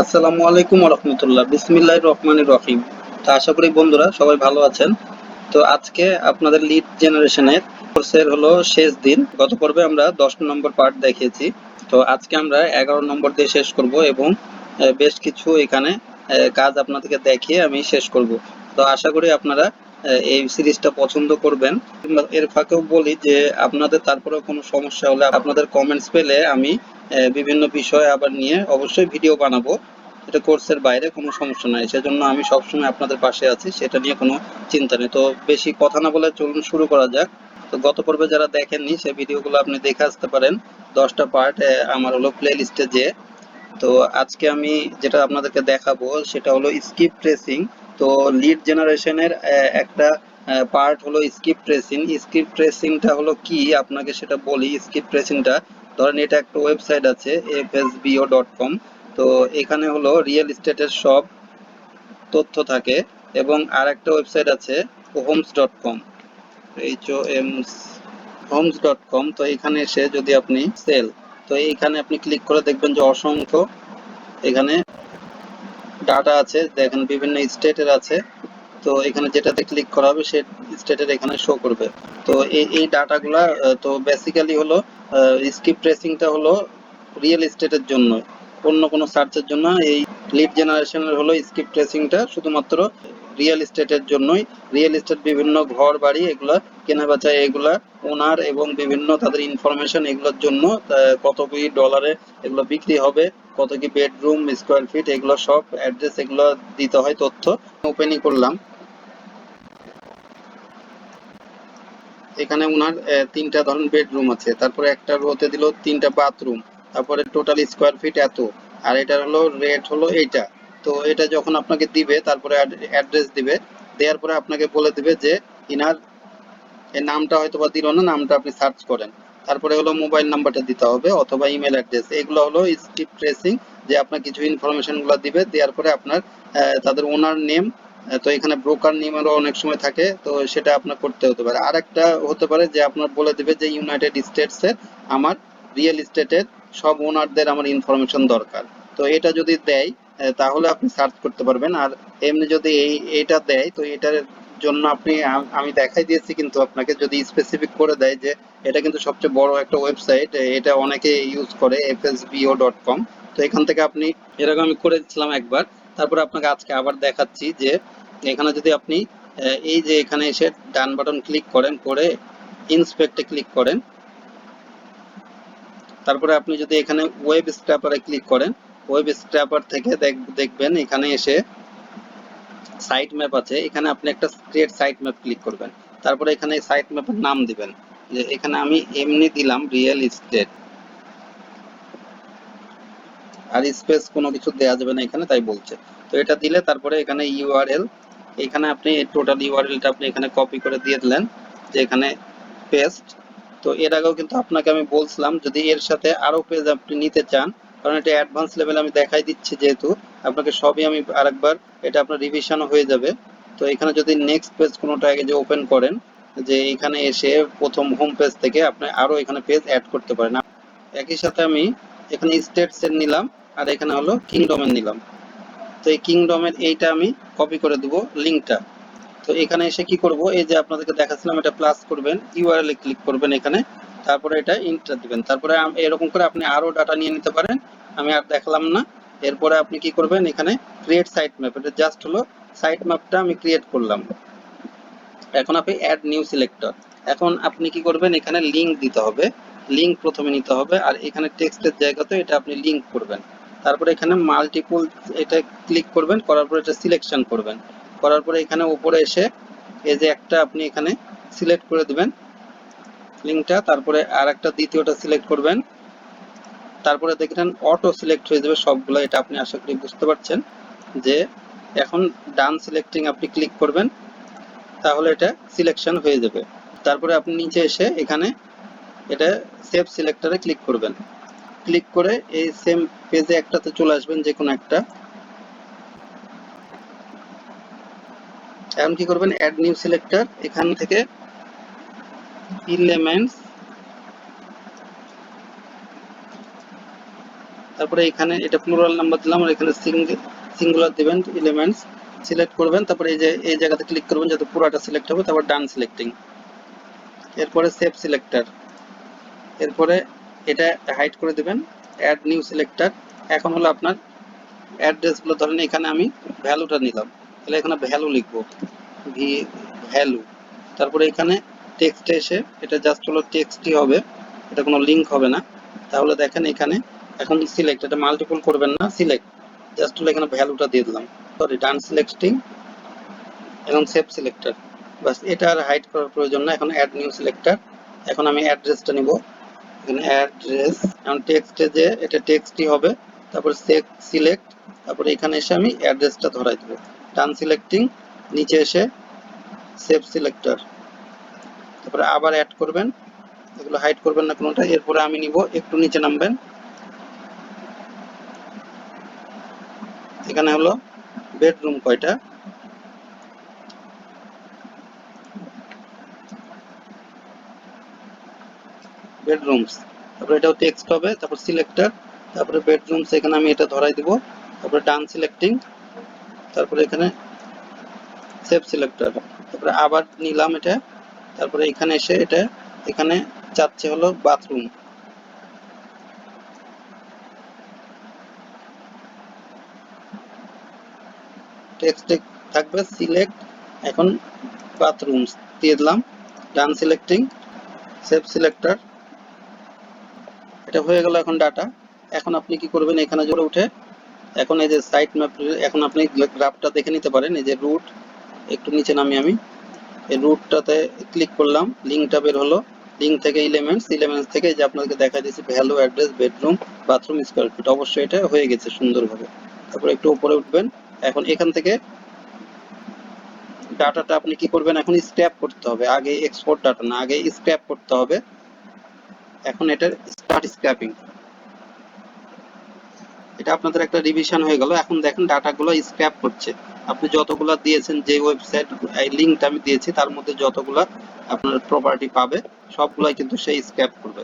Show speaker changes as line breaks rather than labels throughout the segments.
আসসালামু আলাইকুম রহমতুল্লাহ, বিসমিল্লাহির রহমানির রহিম। তো আশা করি বন্ধুরা সবাই ভালো আছেন। তো আজকে আপনাদের লিড জেনারেশনের কোর্সের হলো শেষ দিন। গত পর্বে আমরা 10 নম্বর পার্ট দেখিয়েছি। তো আজকে আমরা 11 নম্বর দিয়ে শেষ করব এবং বেশ কিছু এখানে কাজ আপনাদেরকে দেখিয়ে আমি শেষ করব। তো আশা করি আপনারা এই সিরিজটা পছন্দ করবেন। এর ফাঁকেও বলি যে আপনাদের তারপরেও কোনো সমস্যা হলে আপনাদের কমেন্টস পেলে আমি বিভিন্ন বিষয় আবার নিয়ে অবশ্যই ভিডিও বানাবো। এটা কোর্সের বাইরে কোনো সমস্যা নাই, সেজন্য আমি সবসময় আপনাদের পাশে আছি, সেটা নিয়ে কোনো চিন্তা নেই। তো বেশি কথা না বলে চলুন শুরু করা যাক। তো গত পর্বে যারা দেখেননি সেই ভিডিওগুলো আপনি দেখে আসতে পারেন, 10টা পার্ট আমার হলো প্লে লিস্টে। যে তো আজকে আমি যেটা আপনাদেরকে দেখাবো সেটা হলো স্কিপ ট্রেসিং। তো লিড জেনারেশনের একটা পার্ট হলো স্কিপ ট্রেসিং। স্কিপ ট্রেসিংটা হলো কি আপনাকে সেটা বলি। স্কিপ ট্রেসিংটা ধরেন এটা একটা ওয়েবসাইট আছে fsbo.com। তো এখানে হলো রিয়েল এস্টেটের সব তথ্য থাকে এবং আর একটা ওয়েবসাইট আছে homes.com, homs homes.com। তো এখানে এসে যদি আপনি সেল, তো এইখানে আপনি ক্লিক করে দেখবেন যে অসংখ্য এখানে ডাটা আছে, দেখেন বিভিন্ন স্টেটের আছে। তো এখানে যেটাতে ক্লিক করা হবে সে স্টেটের এখানে শো করবে। তো এই ডাটাগুলা তো বেসিক্যালি হলো স্কিপ ট্রেসিংটা হলো রিয়েল এস্টেটের জন্য, অন্য কোনো সার্চের জন্য এই লিড জেনারেশনের হলো স্কিপ ট্রেসিংটা শুধুমাত্র রিয়েল এস্টেটের জন্যই। রিয়েল এস্টেট বিভিন্ন ঘর বাড়ি এগুলা কেনা বেচা, এগুলা ওনার এবং বিভিন্ন তাদের ইনফরমেশন এগুলোর জন্য কত কি ডলারে এগুলো বিক্রি হবে, কত কি বেডরুম স্কোয়ার ফিট, এগুলো সব অ্যাড্রেস এগুলো দিতে হয় তথ্য। ওপেনই করলাম, এখানে ওনার 3টা ধরুন বেডরুম আছে, তারপরে একটা রোতে দিল 3টা বাথরুম, তারপরে টোটাল স্কোয়ার ফিট এত, আর এটার হলো রেট হলো এইটা। তো এটা যখন আপনাকে দিবে তারপরে অ্যাড্রেস দিবে, দেওয়ার পরে আপনাকে বলে দিবে যে ইনার এই নামটা হয়তো বা দিল না, নামটা আপনি সার্চ করেন। তারপরে হলো মোবাইল নাম্বারটা দিতে হবে অথবা ইমেল অ্যাড্রেস, এগুলো হলো স্কিপ ট্রেসিং। যে আপনার কিছু ইনফরমেশন গুলো দিবে, দেওয়ার পরে আপনার তাদের ওনার নেম, তো এখানে ব্রোকার নেমেরও অনেক সময় থাকে, তো সেটা আপনার করতে হতে পারে। আর একটা হতে পারে যে আপনার বলে দিবে যে ইউনাইটেড স্টেটসের আমার রিয়েল এস্টেটের সব ওনারদের আমার ইনফরমেশন দরকার। তো এটা যদি দেয় তাহলে আপনি সার্চ করতে পারবেন। আর এমনি যদি এইটা দেয় তো এটার জন্য আপনি আমি দেখাই দিয়েছি, কিন্তু আপনাকে যদি স্পেসিফিক করে দেয় যে এটা কিন্তু সবচেয়ে বড় একটা ওয়েবসাইট, এটা অনেকে ইউজ করে fsbo.com। তো এখান থেকে আপনি, এরকম আমি করে দিচ্ছিলাম একবার, তারপরে আপনাকে আজকে আবার দেখাচ্ছি যে এখানে যদি আপনি এই যে এখানে এসে ডান বাটন ক্লিক করেন, করে ইন্সপেক্টে ক্লিক করেন, তারপরে আপনি যদি এখানে ওয়েব স্ক্র্যাপারে ক্লিক করেন, ওয়েব স্ক্র্যাপার থেকে দেখবেন এখানে এসে সাইট ম্যাপ আছে, এখানে আপনি একটা ক্রিয়েট সাইট ম্যাপ ক্লিক করবেন। তারপরে এখানে সাইট ম্যাপের নাম দিবেন, যে এখানে আমি এমনি দিলাম রিয়েল এস্টেট, আর স্পেস কোনো কিছু দেওয়া যাবে না এখানে, তাই বলছে। তো এটা দিলে তারপরে এখানে ইউআরএল, এখানে আপনি টোটাল ইউআরএলটা আপনি এখানে কপি করে দিয়ে দিলেন, যে এখানে পেস্ট। তো এর আগেও কিন্তু আপনাকে আমি বলছিলাম যদি এর সাথে আরো পেজ আপনি নিতে চান, কারণ এটা অ্যাডভান্স লেভেল আমি দেখাই দিচ্ছি যেহেতু আপনাকে সবই আমি আরেকবার, এটা আপনার রিভিশনও হয়ে যাবে। তো এখানে যদি নেক্সট পেজ কোনোটা আগে যে ওপেন করেন, যে এখানে এসে প্রথম হোম পেজ থেকে আপনি আরো এখানে পেজ অ্যাড করতে পারেন। একই সাথে আমি এখানে স্টেটস এর নিলাম, আর এখানে হলো কিংডমের নিলাম। তো এই কিংডমের এইটা আমি কপি করে দেবো লিঙ্কটা। তো এখানে এসে কি করব, এই যে আপনাদেরকে দেখাচ্ছিলাম এটা প্লাস করবেন, ইউআরএল এ ক্লিক করবেন এখানে, তারপরে এটা ইন্টার দিবেন। তারপরে এরকম করে আপনি আরো ডাটা নিয়ে নিতে পারেন, আমি আর দেখালাম না। এরপরে আপনি কি করবেন, এখানে ক্রিয়েট সাইট ম্যাপ, এটা জাস্ট হলো সাইট ম্যাপটা আমি ক্রিয়েট করলাম। এখন আপনি অ্যাড নিউ সিলেক্টর, এখন আপনি কি করবেন, এখানে লিঙ্ক দিতে হবে, লিঙ্ক প্রথমে নিতে হবে, আর এখানে টেক্সটের জায়গাতে এটা আপনি লিঙ্ক করবেন। তারপরে এখানে মাল্টিপল এটা ক্লিক করবেন, করার পরে এটা সিলেকশন করবেন, করার পরে এখানে উপরে এসে এই যে একটা আপনি এখানে সিলেক্ট করে দিবেন লিঙ্কটা, তারপরে আর একটা দ্বিতীয়টা সিলেক্ট করবেন, তারপরে দেখেন অটো সিলেক্ট হয়ে যাবে সবগুলো। এটা আপনি আশা করি বুঝতে পারছেন যে এখন ডান সিলেক্টিং আপনি ক্লিক করবেন, তাহলে এটা সিলেকশন হয়ে যাবে। তারপরে আপনি নিচে এসে এখানে এটা সেভ সিলেক্টরে ক্লিক করবেন, ক্লিক করে এই সেম পেজে একটাতে চলে আসবেন, যে কোনো একটা। এখন কি করবেন, অ্যাড নিউ সিলেক্টর, এখান থেকে এলিমেন্টস, তারপরে এখানে এটা প্লুরাল নাম্বার দিলাম, আর এখানে সিঙ্গুলার দিবেন এলিমেন্টস সিলেক্ট করবেন, তারপরে এই যে এই জায়গাতে ক্লিক করবেন যাতে পুরোটা সিলেক্ট হবে, তারপর ডান সিলেক্টিং, এরপরে সেভ সিলেক্টর, এরপরে এটা হাইড করে দিবেন, অ্যাড নিউ সিলেক্টর। এখন হলো আপনার অ্যাড্রেস গুলো, ধরেন এখানে আমি ভ্যালুটা নিলাম, তাহলে এখানে ভ্যালু লিখবো, ভি ভ্যালু। তারপরে এখানে টেক্সটে এসে এটা জাস্ট হলো টেক্সটই হবে, এটা কোনো লিঙ্ক হবে না। তাহলে দেখেন এখানে এখন সিলেক্ট, এটা মাল্টিপল করবেন না, সিলেক্ট জাস্ট হলো এখানে ভ্যালুটা দিয়ে দিলাম, সরি ডান সিলেক্টিং এবং সেভ সিলেক্টর। বাস, এটা আর হাইড করার প্রয়োজন না। এখন অ্যাড নিউ সিলেক্টর, এখন আমি অ্যাড্রেসটা নিব, এখানে অ্যাড্রেস, এখন টেক্সটে যে এটা টেক্সটই হবে, তারপর সিলেক্ট, তারপরে এখানে এসে আমি অ্যাড্রেসটা ধরাই দেবো, ডান সিলেক্টিং, নিচে এসে সেভ সিলেক্টর, তারপরে আবার অ্যাড করবেন, এগুলো হাইড করবেন না কোনোটা। এরপরে আমি নিব, একটু নিচে নামবেন, এখানে হলো বেডরুম কয়টা, বেডরুমস, তারপরে এটাও টেক্সট হবে, তারপর সিলেক্টর, তারপরে বেডরুমস, এখানে আমি এটা ধরাই দিব, তারপরে ডান সিলেক্টিং, তারপরে এখানে সেভ সিলেক্টর, তারপরে আবার নিলাম এটা, তারপরে এখানে এসে এটা এখানে চাচ্ছে হলো বাথরুম, টেক্সটে থাকবে সিলেক্ট, এখন বাথরুমস দিয়ে দিলাম, ডান সিলেক্টিং, সেভ সিলেক্টর, এটা হয়ে গেল এখন ডাটা। এখন আপনি কি করবেন, এখানে জোরে উঠে এখন এই যে সাইট ম্যাপ, এখন আপনি গ্রাফটা দেখে নিতে পারেন, এই যে রুট, একটু নিচে নামি আমি, এই রুটটাতে ক্লিক করলাম, লিঙ্কটা বের হলো, লিঙ্ক থেকে এলিমেন্টস থেকে যে আপনাদেরকে দেখাই দিয়েছি value, address, bedroom, bathroom, square feet, অবশ্যই এটা হয়ে গেছে সুন্দরভাবে। তারপরে একটু উপরে উঠবেন, এখন এখান থেকে ডাটাটা আপনি কি করবেন, এখন স্ক্র্যাপ করতে হবে, আগে এক্সপোর্ট ডাটা না, আগে স্ক্র্যাপ করতে হবে। এখন এটার স্টার্ট স্ক্র্যাপিং, এটা আপনাদের একটা রিভিশন হয়ে গেল। এখন দেখেন ডাটাগুলো স্ক্র্যাপ করছে, আপনি যতগুলো দিয়েছেন, যে ওয়েবসাইট এই লিঙ্কটা আমি দিয়েছি তার মধ্যে যতগুলো আপনার প্রপার্টি পাবে সবগুলাই কিন্তু সেই স্ক্র্যাপ করবে।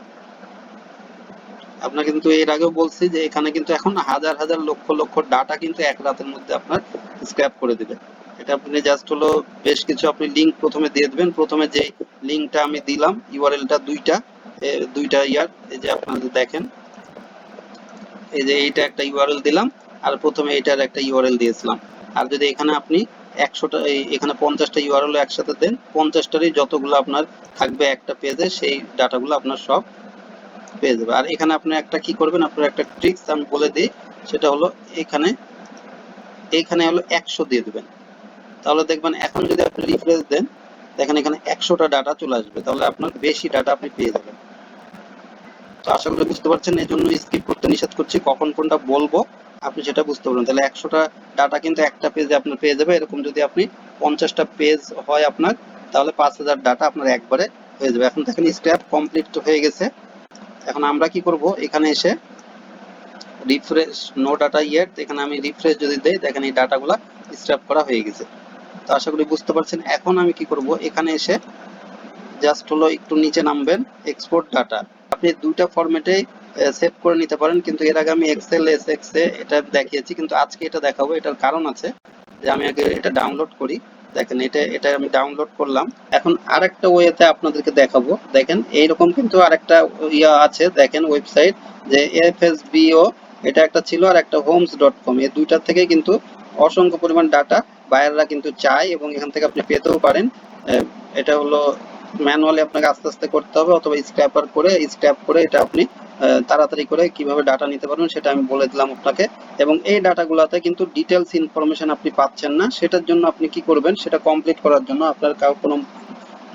আপনার কিন্তু এর আগেও বলছি যে এখানে কিন্তু এখন হাজার হাজার লক্ষ লক্ষ ডাটা কিন্তু এক রাতের মধ্যে আপনার স্ক্র্যাপ করে দিবে। এটা আপনি জাস্ট হলো বেশ কিছু আপনি লিঙ্ক প্রথমে দিয়ে দেবেন, প্রথমে যে লিঙ্কটা আমি দিলাম ইউআরএলটা দুইটা এই যে আপনারা দেখেন, এই যে এইটা একটা ইউআরএল দিলাম, আর প্রথমে এইটার একটা ইউআরএল দিয়েছিলাম। আর যদি এখানে আপনি 100টা এখানে 50টা ইউআরএল একসাথে দেন, 50টারই যতগুলো আপনার থাকবে একটা পেজে, সেই ডাটাগুলো আপনার সব পেয়ে যাবে। আর এখানে আপনি একটা কি করবেন, আপনার একটা ট্রিক্স আমি বলে দিই, সেটা হলো এখানে হলো 100 দিয়ে দিবেন, তাহলে দেখবেন এখন যদি আপনি রিফ্রেশ দেন, দেখেন এখানে 100টা ডাটা চলে আসবে, তাহলে আপনার বেশি ডাটা আপনি পেয়ে যাবেন। তো আশা করি বুঝতে পারছেন, এই জন্য স্কিপ করতে নিষেধ করছি, কখন কোনটা বলবো আপনি সেটা বুঝতে পারবেন। তাহলে 100টা ডাটা কিন্তু একটা পেজে আপনার পেয়ে যাবে, এরকম যদি আপনি 50টা পেজ হয় আপনার, তাহলে 5000 ডাটা আপনার একবারে হয়ে যাবে। এখন দেখেন স্ক্র্যাপ কমপ্লিট হয়ে গেছে। এখন আমরা কি করব, এখানে এসে রিফ্রেশ, নো ডাটা ইয়েট, এখানে আমি রিফ্রেশ যদি দেই, দেখেন এই ডাটাগুলো স্ক্র্যাপ করা হয়ে গেছে। তো আশা করি বুঝতে পারছেন। এখন আমি কি করব, এখানে এসে জাস্ট হলো একটু নিচে নামবেন, এক্সপোর্ট ডাটা, আপনি দুইটা ফরম্যাটে সেভ করে নিতে পারেন, কিন্তু এর আগে আমি এক্সেল এসএক্স এ এটা দেখিয়েছি, কিন্তু আজকে এটা দেখাবো। এটার কারণ আছে যে আমি আগে এটা ডাউনলোড করি। দেখেন এটা আমি ডাউনলোড করলাম। এখন আরেকটা ওয়েতে আপনাদেরকে দেখাবো, দেখেন এইরকম কিন্তু আরেকটা ইয়া আছে, দেখেন ওয়েবসাইট যে এফএসবিও, এটা একটা ছিল, আর একটা homes.com, এই দুইটার থেকে কিন্তু অসংখ্য পরিমাণ ডাটা বায়াররা কিন্তু চায়, এবং এখান থেকে আপনি পেতেও পারেন। এটা হলো ম্যানুয়ালি আপনাকে আস্তে আস্তে করতে হবে, অথবা স্ক্র্যাপ করে এটা আপনি তাড়াতাড়ি করে কিভাবে ডাটা নিতে পারবেন সেটা আমি বলে দিলাম আপনাকে। এবং এই ডাটাগুলোতে কিন্তু ডিটেলস ইনফরমেশন আপনি পাচ্ছেন না, সেটার জন্য আপনি কি করবেন, সেটা কমপ্লিট করার জন্য আপনার কোনো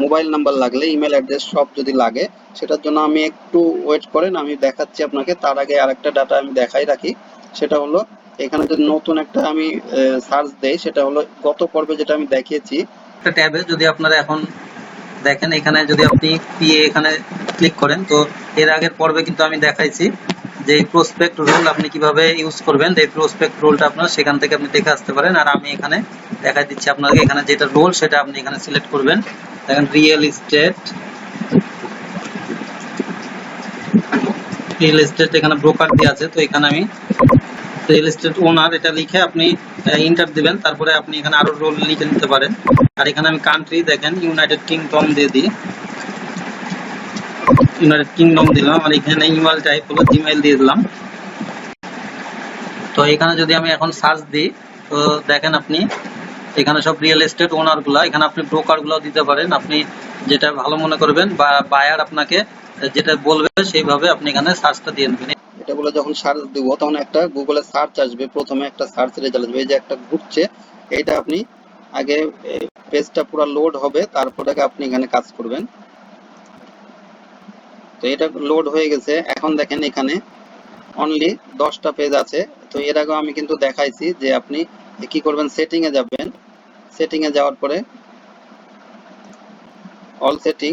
মোবাইল নাম্বার লাগলে, ইমেল অ্যাড্রেস সব যদি লাগে, সেটার জন্য আমি একটু ওয়েট করেন, আমি দেখাচ্ছি আপনাকে। তার আগে আরেকটা ডাটা আমি দেখাই রাখি, সেটা হলো এখানে যদি নতুন একটা আমি সার্চ দেই, সেটা হলো গত পর্বে যেটা আমি দেখিয়েছি একটা ট্যাবে, যদি আপনারা এখন দেখেন এখানে যদি আপনি পিএ এখানে ক্লিক করেন, তো এর আগের পর্বে কিন্তু আমি দেখাইছি যে এই প্রসপেক্ট রোল আপনি কিভাবে ইউজ করবেন, এই প্রসপেক্ট রোলটা আপনার সেখান থেকে আপনি দেখে আসতে পারেন। আর আমি এখানে দেখাই দিচ্ছি আপনাকে, এখানে যেটা রোল সেটা আপনি এখানে সিলেক্ট করবেন। দেখেন রিয়েল এস্টেট, রিয়েল এস্টেট এখানে ব্রোকার দিয়ে আছে, তো এখানে আমি রিয়েল এস্টেট ওনার এটা লিখে আপনি ইন্টার দিবেন, তারপরে আপনি এখানে আরো রোল লিখে নিতে পারেন। আর এখানে আমি কান্ট্রি দেখেন ইউনাইটেড কিংডম দিয়ে দিই, ইউনাইটেড কিংডম দিলাম। আর এখানে ইমেল টাইপ হলো জিমেইল দিয়ে দিলাম। তো এখানে যদি আমি এখন সার্চ দিই, তো দেখেন আপনি এখানে সব রিয়েল এস্টেট ওনার গুলা, এখানে আপনি ব্রোকার গুলো দিতে পারেন, আপনি যেটা ভালো মনে করবেন বা বায়ার আপনাকে যেটা বলবে সেইভাবে আপনি এখানে সার্চটা দিয়ে নেবেন। এটা বলে যখন সার্চ দিব তখন একটা গুগলে সার্চ আসবে, প্রথমে একটা সার্চ রেজাল্ট আসবে, এই যে একটা ঘুরছে, এইটা আপনি আগে পেজটা পুরো লোড হবে, তারপরে আপনি এখানে কাজ করবেন। তো এটা লোড হয়ে গেছে, এখন দেখেন এখানে অনলি 10টা পেজ আছে। তো এর আগেও আমি কিন্তু দেখাইছি যে আপনি কি করবেন, সেটিং এ যাবেন, সেটিং এ যাওয়ার পরে অল সেটিং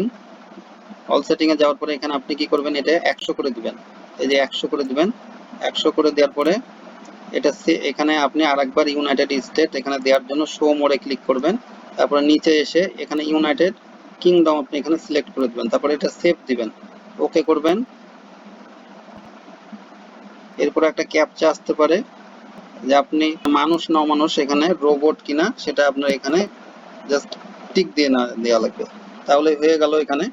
এ যাওয়ার পরে এখানে আপনি কি করবেন, এটা 100 করে দিবেন, এই যে 100 করে দিবেন। 100 করে দেওয়ার পরে এটা এখানে আপনি আরেকবার ইউনাইটেড স্টেট এখানে দেওয়ার জন্য শো মোরে ক্লিক করবেন, তারপরে নিচে এসে এখানে ইউনাইটেড কিংডম আপনি এখানে সিলেক্ট করে দিবেন, তারপরে এটা সেভ দিবেন, ওকে করবেন। এরপর একটা ক্যাপচা আসতে পারে যে আপনি মানুষ না মানুষ এখানে রোবট কিনা সেটা আপনার এখানে জাস্ট টিক দিয়ে না দেওয়া লাগবে, তাহলে হয়ে গেল এখানে।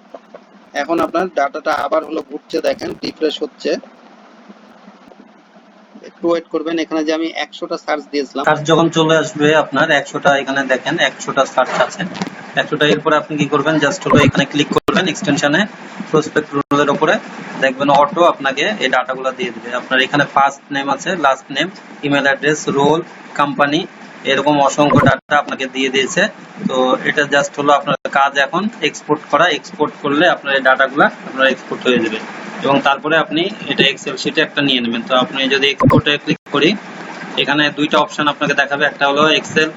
এখন আপনার ডাটাটা আবার হলো ঘুরছে, দেখেন রিফ্রেশ হচ্ছে, একটু ওয়েট করবেন। এখানে যে আমি 100টা সার্চ দিয়েছিলাম, সার্চ যখন চলে আসবে আপনার 100টা, এখানে দেখেন 100টা সার্চ আছে 100টা। এরপরে আপনি কি করবেন, জাস্ট হলো এখানে ক্লিক করবেন এক্সটেনশনে প্রসপেক্ট রোলের উপরে, দেখবেন অটো আপনাকে এই ডাটাগুলো দিয়ে দিবে। আপনার এখানে ফার্স্ট নেম আছে, last name, email address, role, company, এরকম অসংখ্য ডাটা আপনাকে দিয়ে দিয়েছে। তো এটা জাস্ট হলো আপনার কাজ এখন এক্সপোর্ট করা, এক্সপোর্ট করলে আপনার এই ডাটাগুলো আপনার এক্সপোর্ট হয়ে যাবে এবং তারপরে আপনি এটা এক্সেল শিটে একটা নিয়ে নেবেন। তো আপনি যদি এক্সপোর্টে ক্লিক করি, এখানে দুইটা অপশন আপনাকে দেখাবে, একটা হলো এক্সেল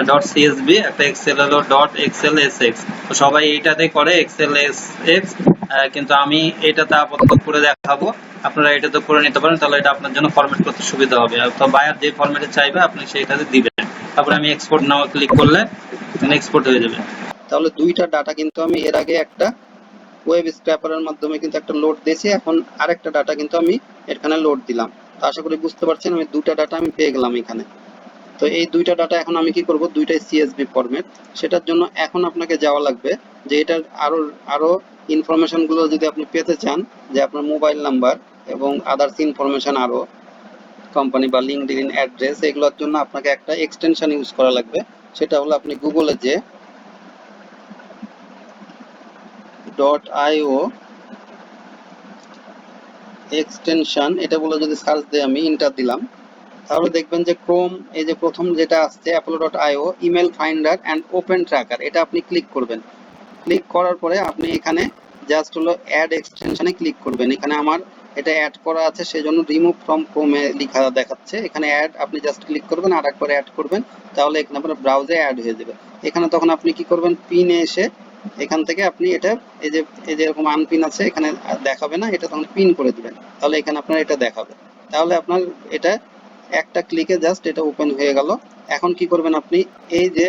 ডট সিএসবি, একটা এক্সেল হলো ডট এক্সেল এসএক্স। তো সবাই এইটাতে করে এক্সেল এসএক্স, কিন্তু আমি এটাতে আপাতত করে দেখাবো, আপনারা এটাতে করে নিতে পারেন, তাহলে এটা আপনার জন্য ফরম্যাট করতে সুবিধা হবে। তো বায়ার যে ফরম্যাটে চাইবে আপনি সেইটাতে দিবেন, তারপরে আমি এক্সপোর্ট নাও ক্লিক করলে এক্সপোর্ট হয়ে যাবে। তাহলে দুইটা ডাটা কিন্তু আমি এর আগে একটা ওয়েব স্ক্র্যাপারের মাধ্যমে কিন্তু একটা লোড দিয়েছি, এখন আরেকটা ডাটা কিন্তু আমি এখানে লোড দিলাম। তো আশা করি বুঝতে পারছেন, আমি দুটা ডাটা আমি পেয়ে গেলাম এখানে। তো এই দুইটা ডাটা এখন আমি কি করব, দুইটাই সিএসভি ফরম্যাট। সেটার জন্য এখন আপনাকে যাওয়া লাগবে যে এটার আরো আরো ইনফরমেশন গুলো যদি আপনি পেতে চান, যে আপনার মোবাইল নাম্বার এবং আদার্স ইনফরমেশন, আরো কোম্পানি বা লিঙ্কডইন অ্যাড্রেস, এগুলোর জন্য আপনাকে একটা এক্সটেনশন ইউজ করা লাগবে। সেটা হলো আপনি গুগলে যে .io এক্সটেনশন এটা বলে যদি সার্চ দিয়ে আমি ইন্টার দিলাম, তাহলে দেখবেন যে ক্রোম এই যে প্রথম যেটা আসছে apollo.io email finder and open tracker, এটা আপনি ক্লিক করবেন। ক্লিক করার পরে আপনি এখানে জাস্ট হলো অ্যাড এক্সটেনশনে ক্লিক করবেন। এখানে আমার এটা অ্যাড করা আছে, সেজন্য রিমুভ ফ্রম ক্রোমে লেখা দেখাচ্ছে, এখানে অ্যাড আপনি জাস্ট ক্লিক করবেন আর একবার অ্যাড করবেন, তাহলে এখানে আপনার ব্রাউজে অ্যাড হয়ে যাবে। এখানে তখন আপনি কি করবেন, পিনে এসে এখান থেকে আপনি এটা এই যে এরকম আনপিন আছে এখানে দেখাবে না, এটা তখন পিন করে দিবেন, তাহলে এখানে আপনার এটা দেখাবে। তাহলে আপনার এটা একটা ক্লিকে জাস্ট এটা ওপেন হয়ে গেল। এখন কি করবেন, আপনি এই যে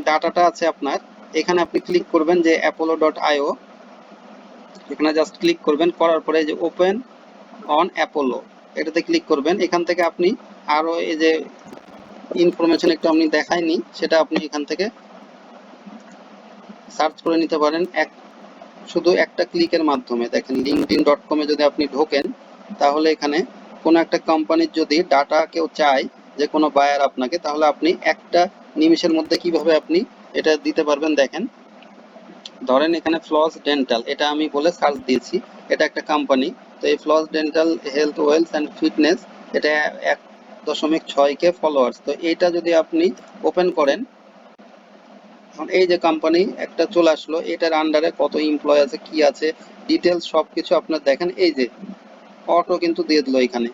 ডাটাটা আছে আপনার, এখানে আপনি ক্লিক করবেন যে apollo.io, এখানে জাস্ট ক্লিক করবেন, করার পরে যে ওপেন অন অ্যাপোলো এটাতে ক্লিক করবেন। এখান থেকে আপনি আরো এই যে ইনফরমেশন একটু আপনি দেখায়নি, সেটা আপনি এখান থেকে সার্চ করে নিতে পারেন শুধু একটা ক্লিকের মাধ্যমে। দেখেন linkedin.com এ যদি আপনি ঢোকেন, তাহলে এখানে কোনো একটা কোম্পানির যদি ডাটা কেউ চায়, যে কোনো বায়ার আপনাকে, তাহলে আপনি একটা নিমিষের মধ্যে কিভাবে আপনি এটা দিতে পারবেন। দেখেন ধরেন এখানে ফ্লস ডেন্টাল, এটা আমি বলে সার্চ দিয়েছি, এটা একটা কোম্পানি। তো এই floss dental health wealth and fitness, এটা 1.6K ফলোয়ার্স। তো এইটা যদি আপনি ওপেন করেন, এখন এই যে কোম্পানি একটা চলে আসলো, এটার আন্ডারে কত এমপ্লয় আছে, কি আছে, ডিটেলস সবকিছু আপনার দেখেন, এই যে অটো কিন্তু দিয়ে দিল এখানে।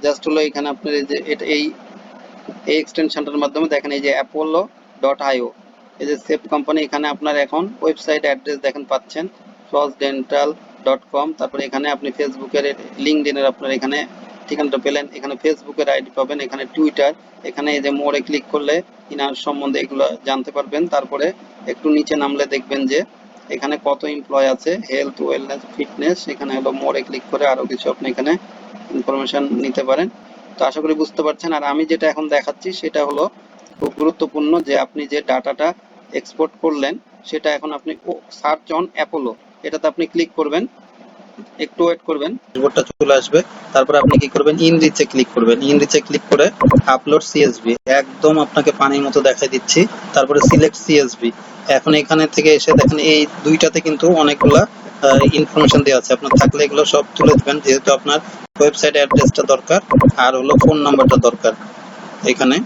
জাস্ট হলো এখানে আপনার এই যে এটা এই এক্সটেনশনটার মাধ্যমে দেখেন এই যে apollo.io, এই যে সেফ কোম্পানি, এখানে আপনার এখন ওয়েবসাইট অ্যাড্রেস দেখেন পাচ্ছেন flosdental.com। তারপরে এখানে আপনি ফেসবুকের, লিঙ্কডইনের আপনার এখানে ঠিকানাটা পেলেন, এখানে ফেসবুকের আইডি পাবেন, এখানে টুইটার, এখানে এই যে মোড়ে ক্লিক করলে ইনার সম্বন্ধে এগুলো জানতে পারবেন। তারপরে একটু নিচে নামলে দেখবেন যে এখানে কত এমপ্লয় আছে, হেলথ, ওয়েলনেস, ফিটনেস, এখানে হলো মোরে ক্লিক করে আরো কিছু আপনি এখানে ইনফরমেশন নিতে পারেন। তো আশা করি বুঝতে পারছেন। আর আমি যেটা এখন দেখাচ্ছি সেটা হলো খুব গুরুত্বপূর্ণ, যে আপনি যে ডাটাটা এক্সপোর্ট করলেন সেটা এখন আপনি সার্চ অন অ্যাপোলো এটাতে আপনি ক্লিক করবেন, একটু ওয়েট করবেন, ড্যাশবোর্ডটা চলে আসবে। তারপরে আপনি কি করবেন, ইনরিচে ক্লিক করবেন। ইনরিচে ক্লিক করে আপলোড সিএসভি, একদম আপনাকে পানির মতো দেখাই দিচ্ছি। তারপরে সিলেক্ট সিএসভি। এখন এখানে থেকে এসে দেখেন এই দুইটাতে কিন্তু অনেকগুলা ইনফরমেশন দেওয়া আছে, আপনার থাকলে এগুলো সব তুলে দিবেন, যেহেতু আপনার ওয়েবসাইট অ্যাড্রেসটা দরকার আর হলো ফোন নাম্বারটা দরকার এখানে,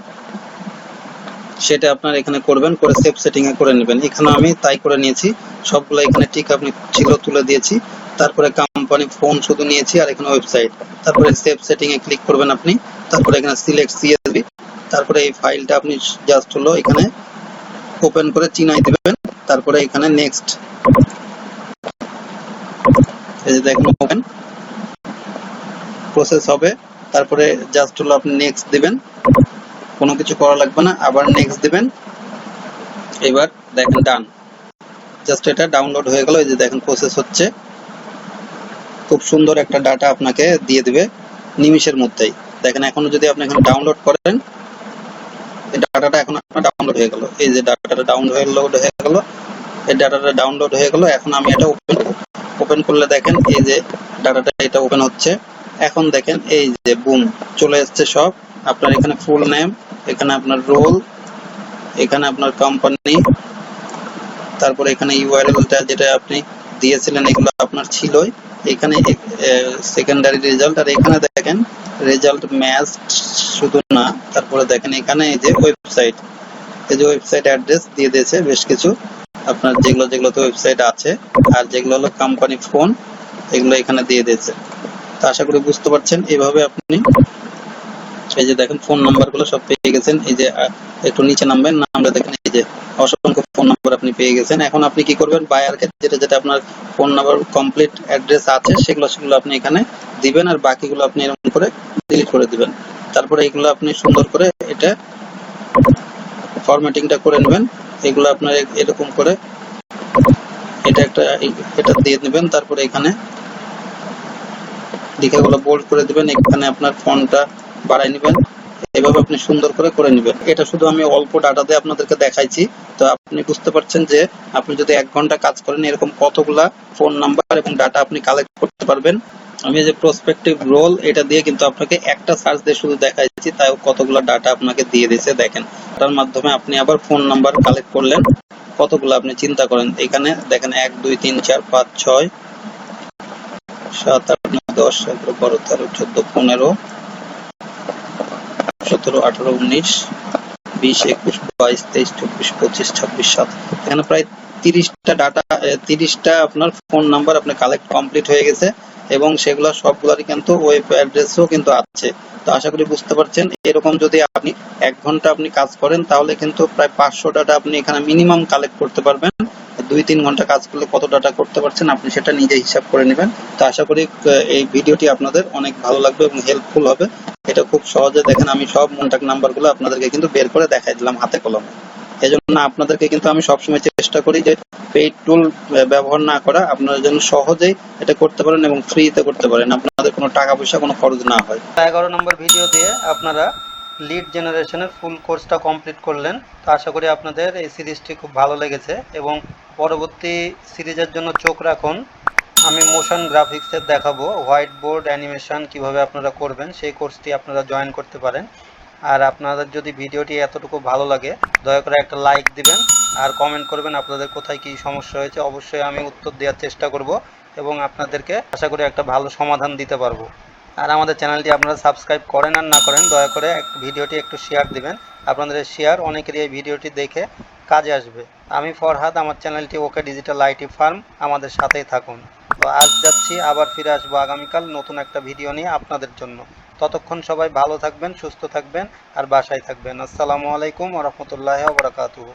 সেটা আপনার এখানে করবেন, করে সেভ সেটিং এ করে নেবেন। এখানে আমি তাই করে নিয়েছি, সবগুলো এখানে ঠিক আপনি ছিল তুলে দিয়েছি। তারপরে কোম্পানি ফোন শুধু নিয়েছি আর এখানে ওয়েবসাইট। তারপরে সেভ সেটিং এ ক্লিক করবেন আপনি। তারপরে এখানে সিলেক্ট সিএসভি। তারপরে এই ফাইলটা আপনি জাস্ট হলো এখানে ওপেন করে চিনাই দিবেন। তারপরে এখানে নেক্সট, এই যে দেখুন ওপেন প্রসেস হবে। তারপরে জাস্ট হলো আপনি নেক্সট দিবেন, কোনো কিছু করা লাগবে না, আবার নেক্সট দিবেন। এবার দেখেন ডান, জাস্ট এটা ডাউনলোড হয়ে গেল। এই যে দেখেন প্রসেস হচ্ছে, খুব সুন্দর একটা ডাটা আপনাকে দিয়ে দিবে নিমিষের মধ্যেই। দেখেন এখনো যদি আপনি এখানে ডাউনলোড করেন, এই ডাটাটা এখন আপনার ডাউনলোড হয়ে গেল। এই যে ডাটাটা ডাউনলোড হয়ে গেল, এই ডাটাটা ডাউনলোড হয়ে গেল। এখন আমি এটা ওপেন করলে দেখেন এই যে ডাটাটা এটা ওপেন হচ্ছে। এখন দেখেন এই যে বুম চলে এসছে সব। আপনার এখানে ফুল নেম, এখানে আপনার রোল, এখানে আপনার কোম্পানি, তারপরে এখানে ইউআরএলটা যেটা আপনি দিয়েছিলেন এগুলো আপনার ছিলই। এখানে সেকেন্ডারি রেজাল্ট, আর এখানে দেখেন রেজাল্ট ম্যাচ শুধু না, তারপরে দেখেন এখানে এই যে ওয়েবসাইট, এই যে ওয়েবসাইট অ্যাড্রেস দিয়ে দিয়েছে বেশ কিছু আপনার, যেগুলোতে ওয়েবসাইট আছে, আর যেগুলো হলো কোম্পানি ফোন এগুলো এখানে দিয়ে দিয়েছে। তো আশা করি বুঝতে পারছেন। এইভাবে আপনি এই যে দেখেন ফোন নাম্বারগুলো সব পেয়ে গেছেন। এই যে একটু নিচে নামবেন, নামলে দেখেন এই যে অসংখ্য ফোন নাম্বার আপনি পেয়ে গেছেন। এখন আপনি কি করবেন, বায়ারকে যেটা আপনার ফোন নাম্বার কমপ্লিট অ্যাড্রেস আছে সেগুলো আপনি এখানে দিবেন, আর বাকিগুলো আপনি এরকম করে ডিলিট করে দিবেন। তারপরে এগুলো আপনি সুন্দর করে এটা ফরম্যাটিংটা করে নেবেন। এগুলো আপনার এরকম করে এটা দিয়ে নেবেন। তারপরে এখানে লেখাগুলো বোল্ড করে দিবেন, এখানে আপনার ফন্টটা বাড়াই নেবেন। এভাবে আপনি সুন্দর করে নেবেন। এটা শুধু আমি অল্প ডাটা দিয়ে আপনাদেরকে দেখাইছি। তো আপনি বুঝতে পারছেন যে আপনি যদি 1 ঘন্টা কাজ করেন এরকম কতগুলা ফোন নাম্বার এবং ডাটা আপনি কালেক্ট করতে পারবেন। আমি যে প্রসপেক্টিভ রোল এটা দিয়ে কিন্তু আপনাকে একটা সার্চ দিয়ে শুধু দেখাইছি, তাও কতগুলা ডাটা আপনাকে দিয়ে দিয়েছে দেখেন। তার মাধ্যমে আপনি আবার ফোন নাম্বার কালেক্ট করলেন কতগুলো আপনি চিন্তা করেন। এখানে দেখেন 1 2 3 4 5 6 7 8 9 10 11 12 13 14 15 17 18 19 20 21 22 23 24 25 26 27, এখানে প্রায় 30টা ডাটা, 30টা আপনার ফোন নাম্বার আপনি কালেক্ট কমপ্লিট হয়ে গেছে, এবং সেগুলো সবগুলোরই কিন্তু ওয়েব অ্যাড্রেসও কিন্তু আছে। তো আশা করি বুঝতে পারছেন। এরকম যদি আপনি 1 ঘন্টা আপনি কাজ করেন তাহলে কিন্তু প্রায় 500 ডাটা আপনি এখানে মিনিমাম কালেক্ট করতে পারবেন। 2-3 ঘন্টা কাজ করলে কত ডাটা করতে পারছেন আপনি সেটা নিজে হিসাব করে নেবেন। তো আশা করি এই ভিডিওটি আপনাদের অনেক ভালো লাগবে এবং হেল্পফুল হবে। এটা খুব সহজে দেখেন আমি সব কন্টাক্ট নাম্বারগুলো আপনাদেরকে কিন্তু বের করে দেখাই দিলাম হাতে কলমে। এজন্য আপনাদেরকে কিন্তু আমি সবসময় চেষ্টা করি যে পেইড টুল ব্যবহার না করা, আপনারা যেন সহজেই এটা করতে পারেন এবং ফ্রিতে করতে পারেন, আপনাদের কোনো টাকা পয়সা কোনো খরচ না হয়। 11 নম্বর ভিডিও দিয়ে আপনারা লিড জেনারেশনের ফুল কোর্সটা কমপ্লিট করলেন। তো আশা করি আপনাদের এই সিরিজটি খুব ভালো লেগেছে, এবং পরবর্তী সিরিজের জন্য চোখ রাখুন। আমি মোশন গ্রাফিক্সের দেখাবো হোয়াইট বোর্ড অ্যানিমেশন কিভাবে আপনারা করবেন, সেই কোর্সটি আপনারা জয়েন করতে পারেন। আর আপনাদের যদি ভিডিওটি এতটুকু ভালো লাগে দয়া করে একটা লাইক দিবেন আর কমেন্ট করবেন আপনাদের কোথায় কি সমস্যা হয়েছে। অবশ্যই আমি উত্তর দেওয়ার চেষ্টা করব এবং আপনাদেরকে আশা করি একটা ভালো সমাধান দিতে পারবো। আর আমাদের চ্যানেলটি আপনারা সাবস্ক্রাইব করেন আর না করেন দয়া করে ভিডিওটি একটু শেয়ার দিবেন। আপনাদের শেয়ার অনেকেরই এই ভিডিওটি দেখে কাজে আসবে। আমি ফরহাদ, আমার চ্যানেলটি ওকে ডিজিটাল আইটি ফার্ম, আমাদের সাথেই থাকুন। তো আজ যাচ্ছি, আবার ফিরে আসবো আগামীকাল নতুন একটা ভিডিও নিয়ে আপনাদের জন্য। ততক্ষণ সবাই ভালো থাকবেন, সুস্থ থাকবেন আর বাসায় থাকবেন। আসসালামু আলাইকুম ওয়া রাহমাতুল্লাহি ওয়া বারাকাতুহু।